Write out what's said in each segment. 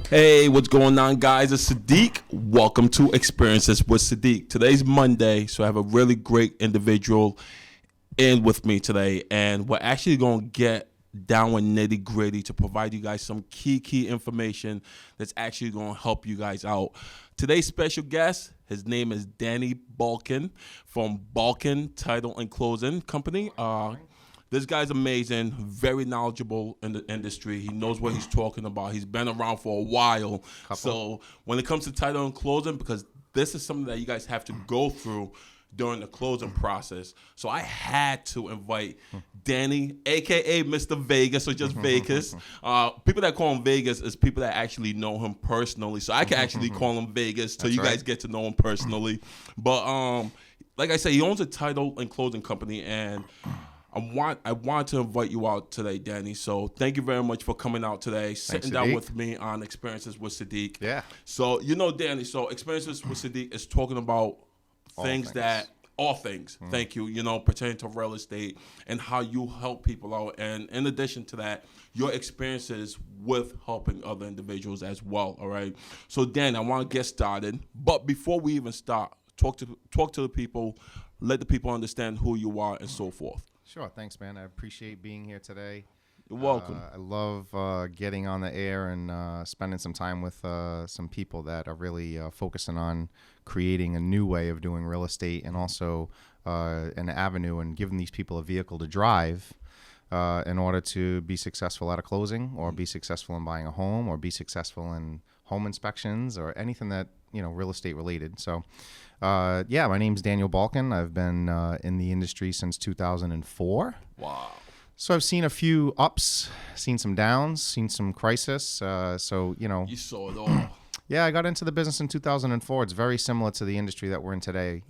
Hey, what's going on, guys? It's Sadiq. Welcome to Xperiences with Sadiq. Today's Monday, so I have a really great individual in with me today, and we're actually going to get down with nitty gritty to provide you guys some key information that's actually going to help you guys out. Today's special guest, his name is Danny Balkun from Balkun Title Closing company. This guy's amazing, very knowledgeable in the industry. He knows what he's talking about. He's been around for a while. So when it comes to title and closing, because this is something that you guys have to go through during the closing process. So I had to invite Danny, a.k.a. Mr. Vegas, or just Vegas. People that call him Vegas is people that actually know him personally. So I can actually call him Vegas till you guys get to know him personally. But like I said, he owns a title and closing company, and I want to invite you out today, Danny. So thank you very much for coming out today, sitting down with me on Xperiences with Sadiq. Yeah. So, Danny, so Xperiences with Sadiq is talking about all things, thank you, pertaining to real estate and how you help people out. And in addition to that, your experiences with helping other individuals as well, all right? So, Danny, I want to get started. But before we even start, talk to the people, let the people understand who you are and so forth. Sure. Thanks, man. I appreciate being here today. You're welcome. I love getting on the air and spending some time with some people that are really focusing on creating a new way of doing real estate, and also an avenue and giving these people a vehicle to drive in order to be successful at a closing, or be successful in buying a home, or be successful in home inspections, or anything that, real estate related. So my name's Daniel Balkun. I've been in the industry since 2004. Wow. So I've seen a few ups, seen some downs, seen some crisis. You saw it all. Yeah, I got into the business in 2004. It's very similar to the industry that we're in today.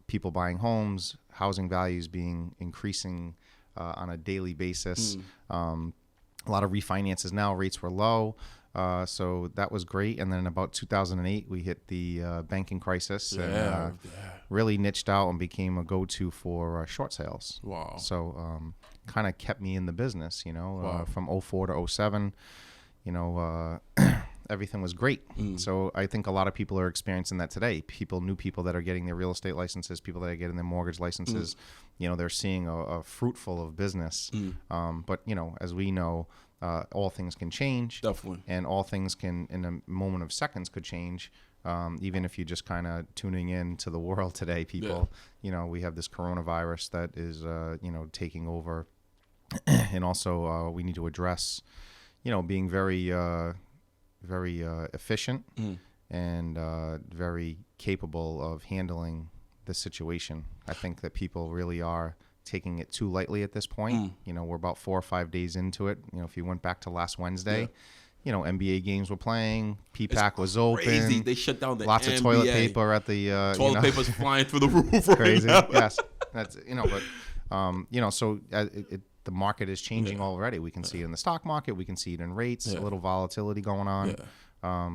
People buying homes, housing values increasing on a daily basis. A lot of refinances now. Rates were low. So that was great. And then in about 2008, we hit the banking crisis, and really niched out and became a go-to for short sales. Wow. So kind of kept me in the business, Wow. from 04 to 07, everything was great. So I think a lot of people are experiencing that today. New people that are getting their real estate licenses, people that are getting their mortgage licenses, they're seeing a fruitful of business. But, as we know, all things can change. Definitely. And all things can, in a moment of seconds, could change. Even if you're just kind of tuning in to the world today, people, we have this coronavirus that is, taking over. And also we need to address, being very efficient and very capable of handling this situation. I think that people really are taking it too lightly at this point. We're about 4 or 5 days into it. If you went back to last Wednesday, NBA games were playing, PPAC was open. Crazy. They shut down the lots NBA. of toilet paper at the toilet paper's flying through the roof right crazy. now. Yes, that's so the market is changing already. We can see it in the stock market. We can see it in rates. A little volatility going on.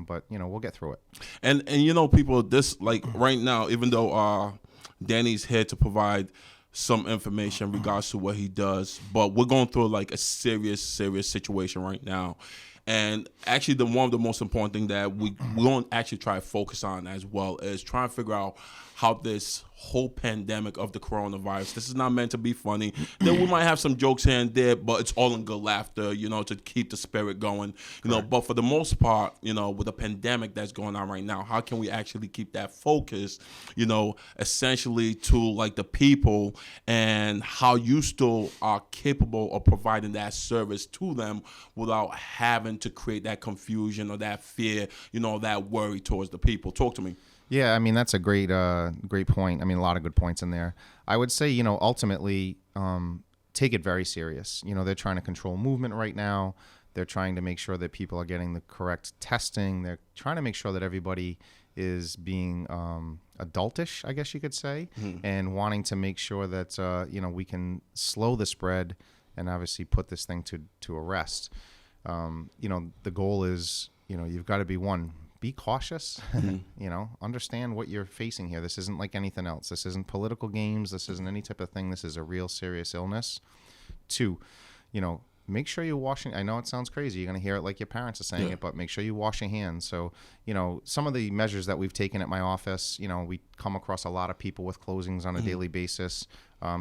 But we'll get through it. And people, this, like, right now, even though Danny's here to provide some information in regards to what he does, but we're going through like a serious situation right now. And actually, one of the most important thing that we don't actually try to focus on as well is trying to figure out how this whole pandemic of the coronavirus, this is not meant to be funny. Then we might have some jokes here and there, but it's all in good laughter, to keep the spirit going, but for the most part, with the pandemic that's going on right now, how can we actually keep that focus, essentially to like the people, and how you still are capable of providing that service to them without having to create that confusion or that fear, that worry towards the people. Talk to me. Yeah, I mean, that's a great point. I mean, a lot of good points in there. I would say, ultimately, take it very serious. They're trying to control movement right now. They're trying to make sure that people are getting the correct testing. They're trying to make sure that everybody is being adultish, I guess you could say, and wanting to make sure that, we can slow the spread and obviously put this thing to a rest. The goal is, you've got to be cautious, understand what you're facing here. This isn't like anything else. This isn't political games. This isn't any type of thing. This is a real serious illness. 2, make sure you're washing. I know it sounds crazy. You're going to hear it like your parents are saying it, but make sure you wash your hands. So, some of the measures that we've taken at my office, we come across a lot of people with closings on a daily basis.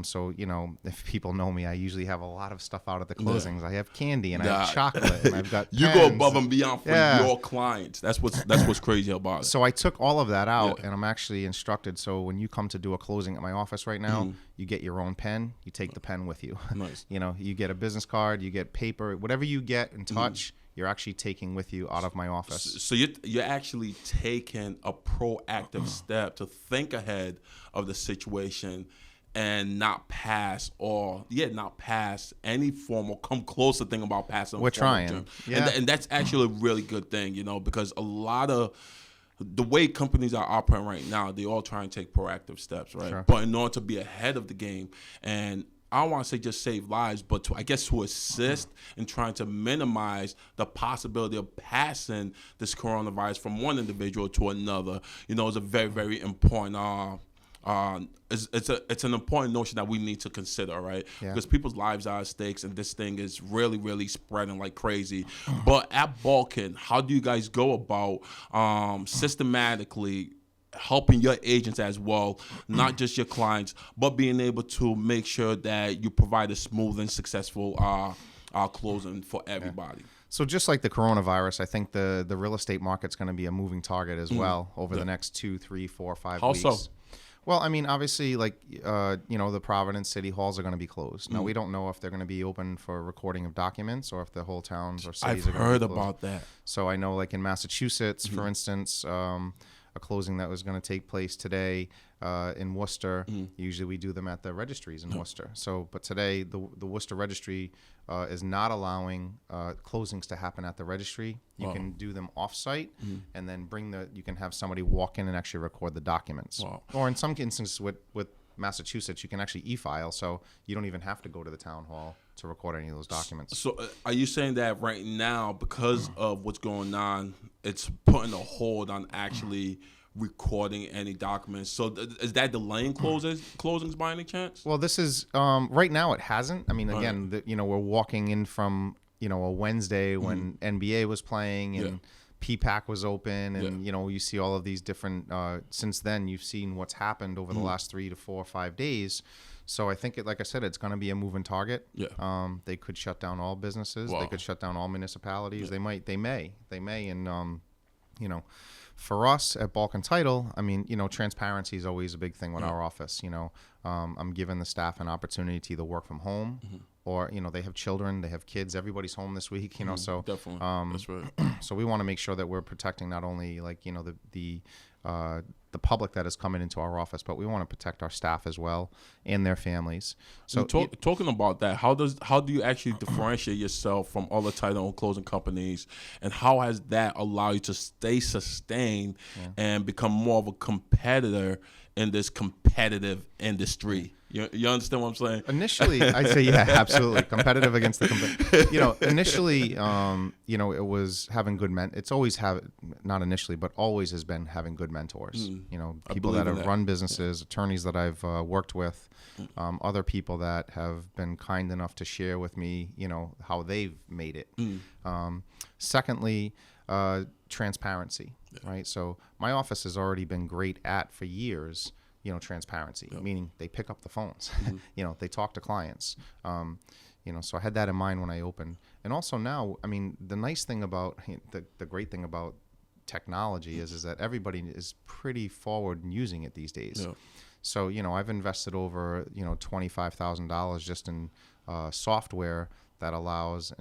So, if people know me, I usually have a lot of stuff out at the closings. I have candy and I have chocolate and I've got You pens. go above and beyond for your clients. That's what's crazy about it. So I took all of that out and I'm actually instructed. So when you come to do a closing at my office right now, you get your own pen. You take the pen with you. Nice. You get a business card, you get paper, whatever you get and touch, you're actually taking with you out of my office. So you're actually taking a proactive step to think ahead of the situation and not pass any form or come close to thinking about passing. We're trying. Yeah. And that's actually a really good thing, because a lot of the way companies are operating right now, they all try and take proactive steps, right? Sure. But in order to be ahead of the game, and I don't want to say just save lives, but to assist in trying to minimize the possibility of passing this coronavirus from one individual to another, is a very, very important it's an important notion that we need to consider, right? Yeah. Because people's lives are at stakes, and this thing is really, really spreading like crazy. But at Balkun, how do you guys go about systematically helping your agents as well, not just your clients, but being able to make sure that you provide a smooth and successful closing for everybody? Yeah. So just like the coronavirus, I think the real estate market's going to be a moving target as well over the next 2, 3, 4, 5 weeks. How so? Well, I mean, obviously, like, the Providence city halls are going to be closed. Now, we don't know if they're going to be open for recording of documents or if the whole towns or cities are going to be closed. I've heard about that. So I know, like, in Massachusetts, for instance, a closing that was going to take place today in Worcester. Usually we do them at the registries in Worcester. So, but today, the Worcester registry is not allowing closings to happen at the registry. You can do them off-site and then you can have somebody walk in and actually record the documents. Wow. Or in some instances with Massachusetts, you can actually e-file, so you don't even have to go to the town hall to record any of those documents. So are you saying that right now, because of what's going on, it's putting a hold on actually recording any documents? So is that delaying closings by any chance? Well, this is right now it hasn't. I mean, again, we're walking in from a Wednesday when NBA was playing and PPAC was open, and you see all of these different. Since then, you've seen what's happened over the last 3 to 4 or 5 days. So I think, like I said, it's going to be a moving target. Yeah. They could shut down all businesses. Wow. They could shut down all municipalities. They may, and for us at Balkun Title, I mean, transparency is always a big thing with our office. I'm giving the staff an opportunity to either work from home or, they have children, they have kids, everybody's home this week, so definitely. That's right. So we want to make sure that we're protecting not only the public that is coming into our office, but we want to protect our staff as well and their families. So talking about that, how do you actually differentiate yourself from other title and closing companies, and how has that allowed you to stay sustained and become more of a competitor in this competitive industry? You understand what I'm saying? Initially, I'd say, yeah, absolutely. Competitive against the initially, it was having good it's always not initially, but always has been having good mentors. People that have run businesses, attorneys that I've worked with, other people that have been kind enough to share with me, how they've made it. Secondly, transparency, right? So my office has already been great for years, transparency, meaning they pick up the phones, they talk to clients, so I had that in mind when I opened. And also now, I mean, the nice thing about, the great thing about technology is that everybody is pretty forward in using it these days. Yeah. So, I've invested over, $25,000 just in software that allows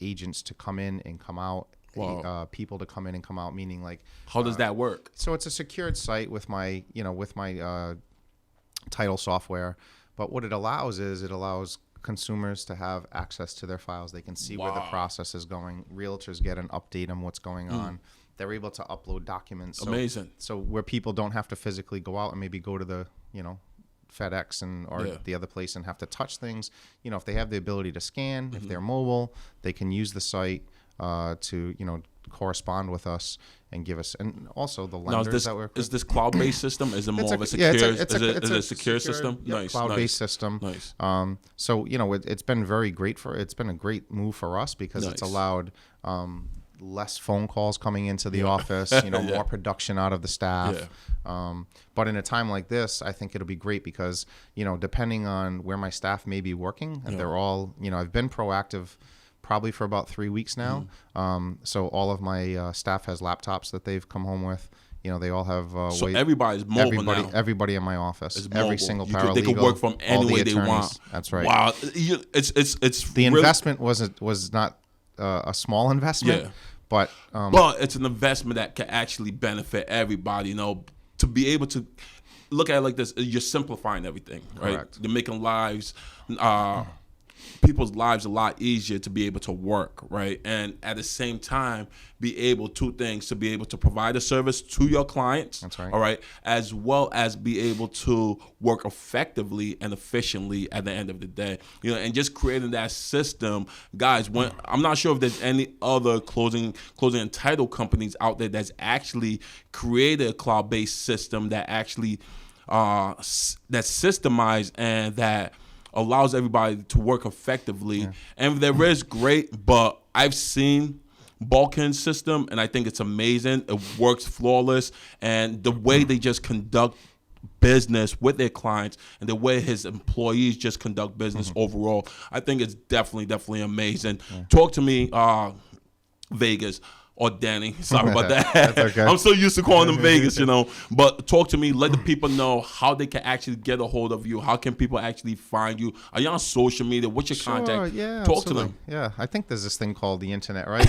agents to come in and come out. Wow. People to come in and come out, meaning like, how does that work? So it's a secured site with my title software, but what it allows consumers to have access to their files. They can see where the process is going. Realtors get an update on what's going on. They're able to upload documents. Amazing. So where people don't have to physically go out and maybe go to the FedEx or the other place and have to touch things. If they have the ability to scan, if they're mobile, they can use the site. to correspond with us and give us, and also the Now, lenders that we're. is this cloud-based system? Is it more of a secure? Is it a secure system? Yep, Nice, cloud-based nice. system. Nice. So it's been it's been a great move for us because it's Nice. allowed less phone calls coming into the office. More production out of the staff. But in a time like this, I think it'll be great because depending on where my staff may be working, and they're all I've been proactive probably for about 3 weeks now. So all of my staff has laptops that they've come home with. They all have. So everybody's mobile now. Everybody in my office, Is every mobile. single They paralegal, can work from all any way the they attorneys. want. That's right. Wow, it's The really, investment was not a small investment, but it's an investment that can actually benefit everybody. To be able to look at it like this, you're simplifying everything, right? Correct. You're making people's lives a lot easier to be able to work, right? And at the same time, be able two things, to be able to provide a service to your clients, That's right. all right, as well as be able to work effectively and efficiently at the end of the day, and just creating that system, guys. When I'm not sure if there's any other closing and title companies out there that's actually created a cloud-based system that actually that's systemized and that allows everybody to work effectively. And there is great, but I've seen Balkun system, and I think it's amazing. It works flawless, and the way they just conduct business with their clients and the way his employees just conduct business overall, I think it's definitely amazing. Talk to me, Vegas. Or Danny, sorry about that. That's okay. I'm so used to calling them Vegas, But talk to me. Let the people know how they can actually get a hold of you. How can people actually find you? Are you on social media? What's your contact? Yeah, talk absolutely. to them. Yeah, I think there's this thing called the internet, right?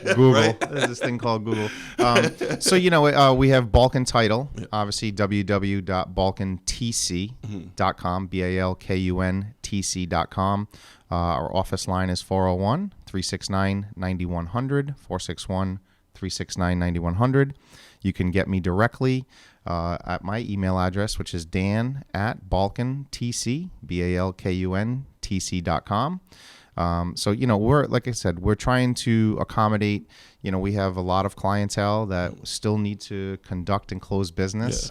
Google. Right? There's this thing called Google. So we have Balkun Title, obviously www.balkuntc.com, BALKUNTC.com. Our office line is 401-369-9100, 461-369-9100. You can get me directly at my email address, which is dan@balkuntc, BALKUNTC.com. So, we're, like I said, we're trying to accommodate, we have a lot of clientele that still need to conduct and close business.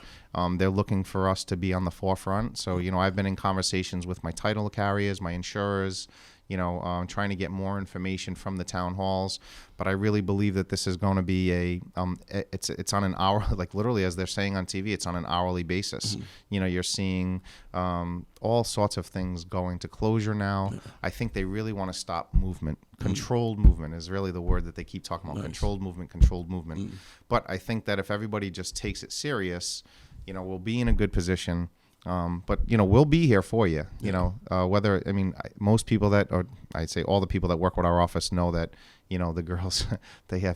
They're looking for us to be on the forefront. So, I've been in conversations with my title carriers, my insurers, trying to get more information from the town halls. But I really believe that this is going to be it's on an hour, like literally as they're saying on TV, it's on an hourly basis. You're seeing all sorts of things going to closure now. I think they really want to stop movement. Controlled movement is really the word that they keep talking about. Nice. Controlled movement. But I think that if everybody just takes it serious, we'll be in a good position. But we'll be here for you. Most people I'd say all the people that work with our office know that the girls,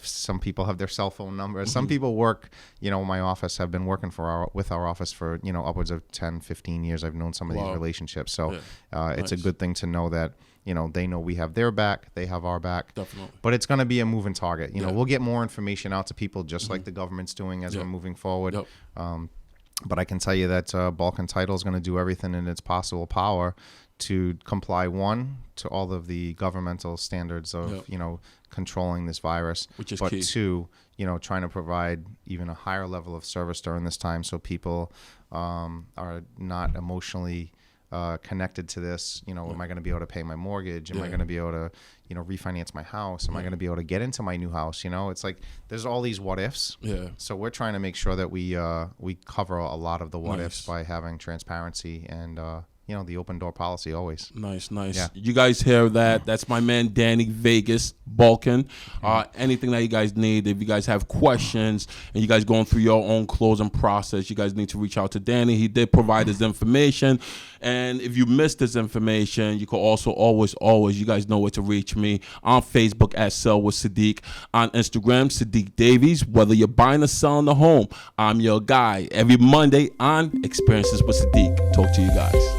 some people have their cell phone numbers. Some people work, my office have been working with our office for upwards of 10, 15 years. I've known some of these relationships, so it's a good thing to know that they know we have their back, they have our back. Definitely. But it's going to be a moving target. We'll get more information out to people just like the government's doing as we're moving forward. But I can tell you that Balkun Title is going to do everything in its possible power to comply, one, to all of the governmental standards of, controlling this virus. Which is but key. two, trying to provide even a higher level of service during this time so people are not emotionally connected to this. Am I going to be able to pay my mortgage? Am I going to be able to, refinance my house? Am I going to be able to get into my new house? It's like there's all these what ifs. So we're trying to make sure that we cover a lot of the what ifs by having transparency and the open door policy always. Nice. Yeah. You guys hear that? That's my man Danny Vegas Balkun. Anything that you guys need, if you guys have questions and you guys going through your own closing process, you guys need to reach out to Danny. He did provide his information. And if you missed this information, you can also always, you guys know where to reach me on Facebook at Sell with Sadiq, on Instagram, Sadiq Davies. Whether you're buying or selling a home, I'm your guy. Every Monday on Experiences with Sadiq. Talk to you guys.